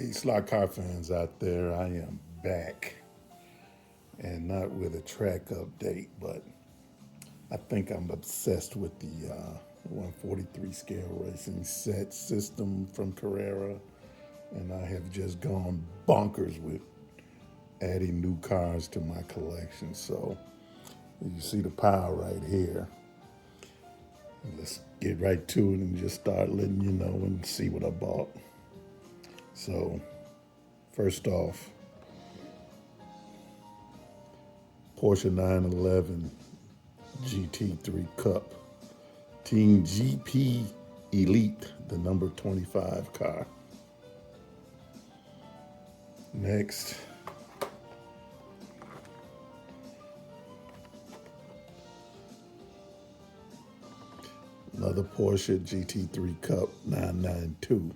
Hey, slot car fans out there, I am back and not with a track update, but I think I'm obsessed with the 143 scale racing set system from Carrera, and I have just gone bonkers with adding new cars to my collection. So you see the pile right here. Let's get right to it and just start letting you know and see what I bought. So, first off, Porsche 911 GT3 Cup, Team GP Elite, the number 25 car. Next, another Porsche GT3 Cup 992.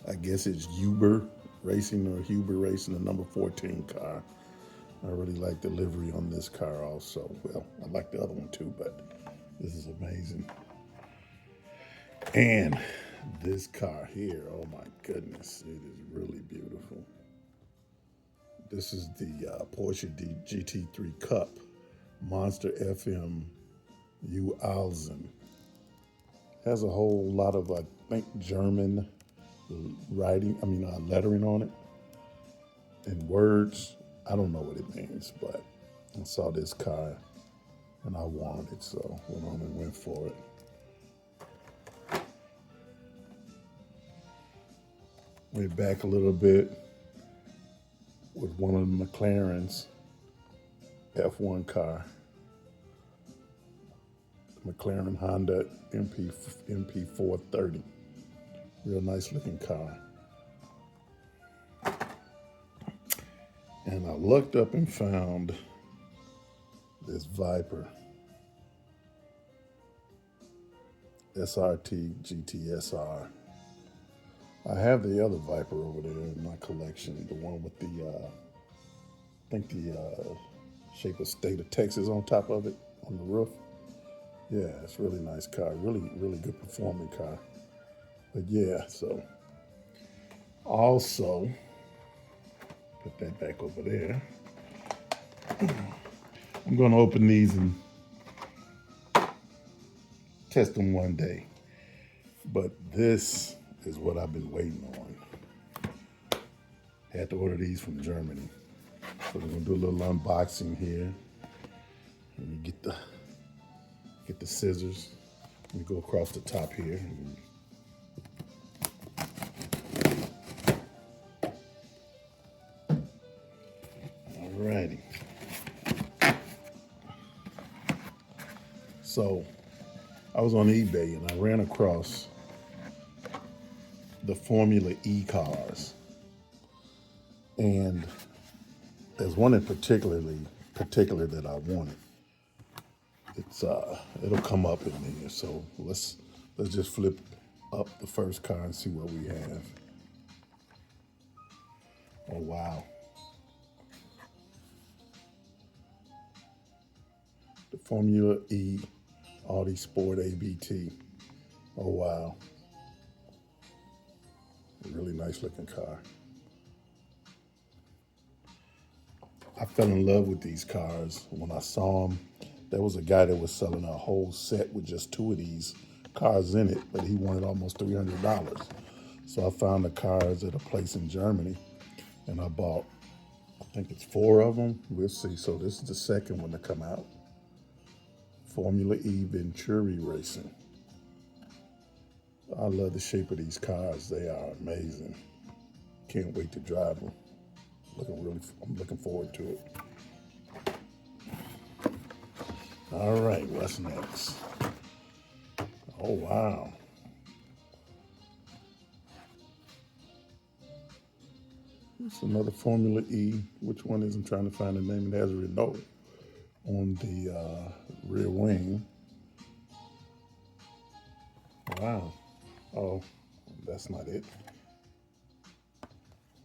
I guess it's Huber Racing or Huber Racing, the number 14 car. I really like the livery on this car also. Well, I like the other one too, but this is amazing. And this car here, oh my goodness, it is really beautiful. This is the Porsche GT3 Cup Monster FM U Alzen. Has a whole lot of, I think, German lettering on it and words. I don't know what it means, but I saw this car and I wanted it, so went on and went for it. Went back a little bit with one of the McLaren's F1 car, McLaren Honda MP430. Real nice looking car. And I looked up and found this Viper SRT GTSR. I have the other Viper over there in my collection, the one with the, shape of state of Texas on top of it, on the roof. Yeah, it's a really nice car, really, really good performing car. But yeah, so also, put that back over there. I'm going to open these and test them one day. But this is what I've been waiting on. Had to order these from Germany. So we're going to do a little unboxing here. Let me get the scissors. Let me go across the top here. Alrighty. So I was on eBay and I ran across the Formula E cars. And there's one in particular that I wanted. It'll come up in there. So let's just flip up the first car and see what we have. Oh wow. The Formula E Audi Sport ABT. Oh wow. A really nice looking car. I fell in love with these cars when I saw them. There was a guy that was selling a whole set with just two of these cars in it, but he wanted almost $300. So I found the cars at a place in Germany and I bought, I think it's 4 of them. We'll see. So this is the second one to come out. Formula E Venturi Racing. I love the shape of these cars. They are amazing. Can't wait to drive them. I'm looking forward to it. All right, what's next? Oh, wow. It's another Formula E. Which one is? I'm trying to find the name. It has a Renault on the rear wing. Wow. Oh, that's not it.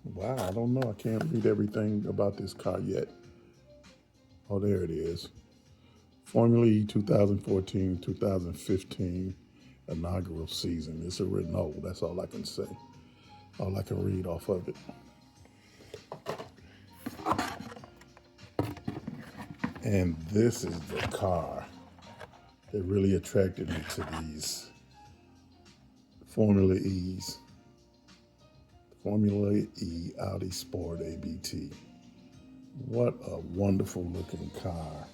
Wow, I don't know. I can't read everything about this car yet. Oh, there it is. Formula E 2014-2015 inaugural season. It's a Renault. That's all I can say. All I can read off of it. And this is the car that really attracted me to these Formula E's. Formula E Audi Sport ABT. What a wonderful looking car.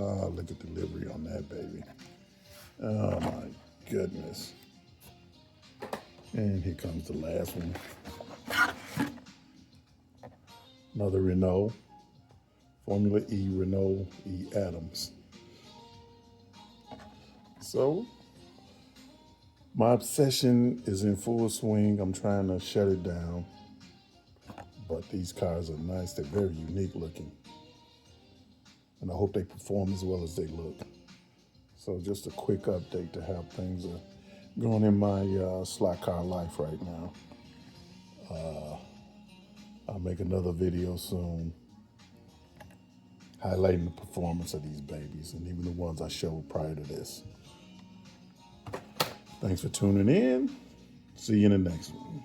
Oh, look at the livery on that baby. Oh my goodness. And here comes the last one. Another Renault. Formula E Renault E Adams. So, my obsession is in full swing. I'm trying to shut it down. But these cars are nice. They're very unique looking. And I hope they perform as well as they look. So just a quick update to how things are going in my slot car life right now. I'll make another video soon highlighting the performance of these babies and even the ones I showed prior to this. Thanks for tuning in. See you in the next one.